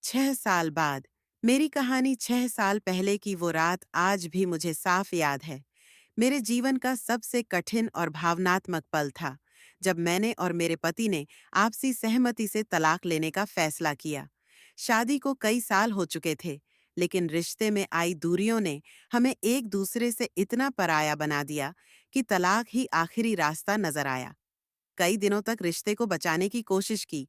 6 साल बाद। मेरी कहानी 6 साल पहले की वो रात आज भी मुझे साफ याद है। मेरे जीवन का सबसे कठिन और भावनात्मक पल था, जब मैंने और मेरे पति ने आपसी सहमति से तलाक लेने का फैसला किया। शादी को कई साल हो चुके थे, लेकिन रिश्ते में आई दूरियों ने हमें एक दूसरे से इतना पराया बना दिया कि तलाक ही आखिरी रास्ता नजर आया। कई दिनों तक रिश्ते को बचाने की कोशिश की,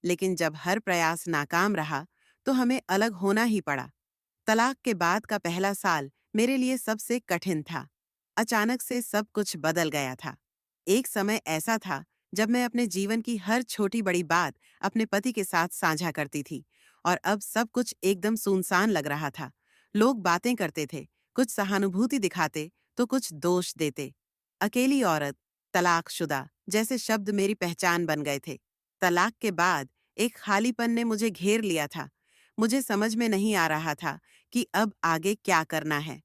लेकिन जब हर प्रयास नाकाम रहा, तो हमें अलग होना ही पड़ा। तलाक के बाद का पहला साल मेरे लिए सबसे कठिन था। अचानक से सब कुछ बदल गया था। एक समय ऐसा था जब मैं अपने जीवन की हर छोटी बड़ी बात अपने पति के साथ साझा करती थी, और अब सब कुछ एकदम सुनसान लग रहा था। लोग बातें करते थे, कुछ सहानुभूति दिखाते तो कुछ दोष देते। अकेली औरत, तलाकशुदा जैसे शब्द मेरी पहचान बन गए थे। तलाक के बाद एक खालीपन ने मुझे घेर लिया था। मुझे समझ में नहीं आ रहा था कि अब आगे क्या करना है।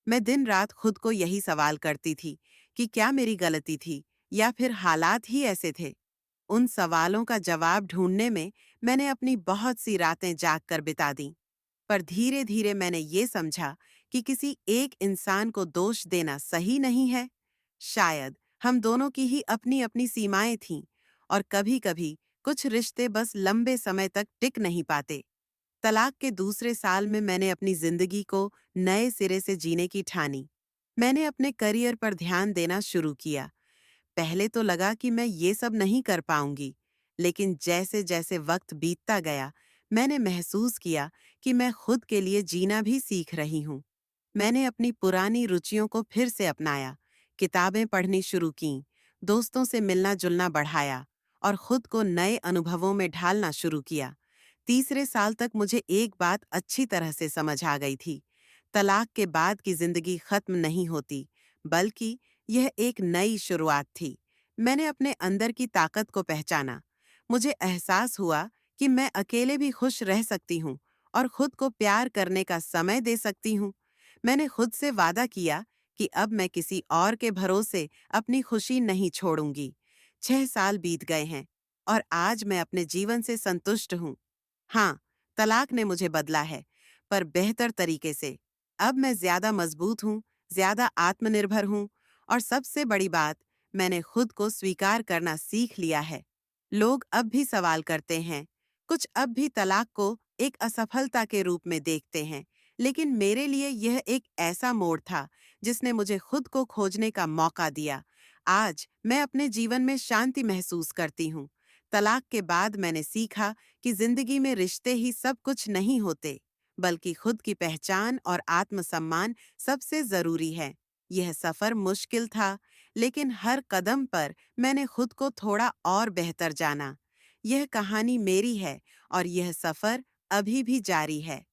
मैं दिन रात खुद को यही सवाल करती थी कि क्या मेरी गलती थी या फिर हालात ही ऐसे थे। उन सवालों का जवाब ढूंढने में मैंने अपनी बहुत सी रातें जाग कर बिता दी। पर धीरे धीरे मैंने ये समझा कि किसी एक इंसान को दोष देना सही नहीं है। शायद हम दोनों की ही अपनी अपनी सीमाएं थीं, और कभी-कभी कुछ रिश्ते बस लंबे समय तक टिक नहीं पाते। तलाक के दूसरे साल में मैंने अपनी जिंदगी को नए सिरे से जीने की ठानी। मैंने अपने करियर पर ध्यान देना शुरू किया। पहले तो लगा कि मैं ये सब नहीं कर पाऊंगी, लेकिन जैसे जैसे वक्त बीतता गया, मैंने महसूस किया कि मैं खुद के लिए जीना भी सीख रही हूँ। मैंने अपनी पुरानी रुचियों को फिर से अपनाया, किताबें पढ़नी शुरू कीं, दोस्तों से मिलना जुलना बढ़ाया और खुद को नए अनुभवों में ढालना शुरू किया। तीसरे साल तक मुझे एक बात अच्छी तरह से समझ आ गई थी। तलाक के बाद की जिंदगी खत्म नहीं होती, बल्कि यह एक नई शुरुआत थी। मैंने अपने अंदर की ताकत को पहचाना। मुझे एहसास हुआ कि मैं अकेले भी खुश रह सकती हूँ और खुद को प्यार करने का समय दे सकती हूँ। मैंने खुद से वादा किया कि अब मैं किसी और के भरोसे अपनी खुशी नहीं छोड़ूंगी। 6 साल बीत गए हैं और आज मैं अपने जीवन से संतुष्ट हूँ। हाँ, तलाक ने मुझे बदला है, पर बेहतर तरीके से। अब मैं ज्यादा मजबूत हूँ, ज्यादा आत्मनिर्भर हूँ, और सबसे बड़ी बात, मैंने खुद को स्वीकार करना सीख लिया है। लोग अब भी सवाल करते हैं, कुछ अब भी तलाक को एक असफलता के रूप में देखते हैं, लेकिन मेरे लिए यह एक ऐसा मोड़ था जिसने मुझे खुद को खोजने का मौका दिया। आज मैं अपने जीवन में शांति महसूस करती हूँ। तलाक के बाद मैंने सीखा कि जिंदगी में रिश्ते ही सब कुछ नहीं होते, बल्कि खुद की पहचान और आत्मसम्मान सबसे जरूरी है। यह सफर मुश्किल था, लेकिन हर कदम पर मैंने खुद को थोड़ा और बेहतर जाना। यह कहानी मेरी है और यह सफर अभी भी जारी है।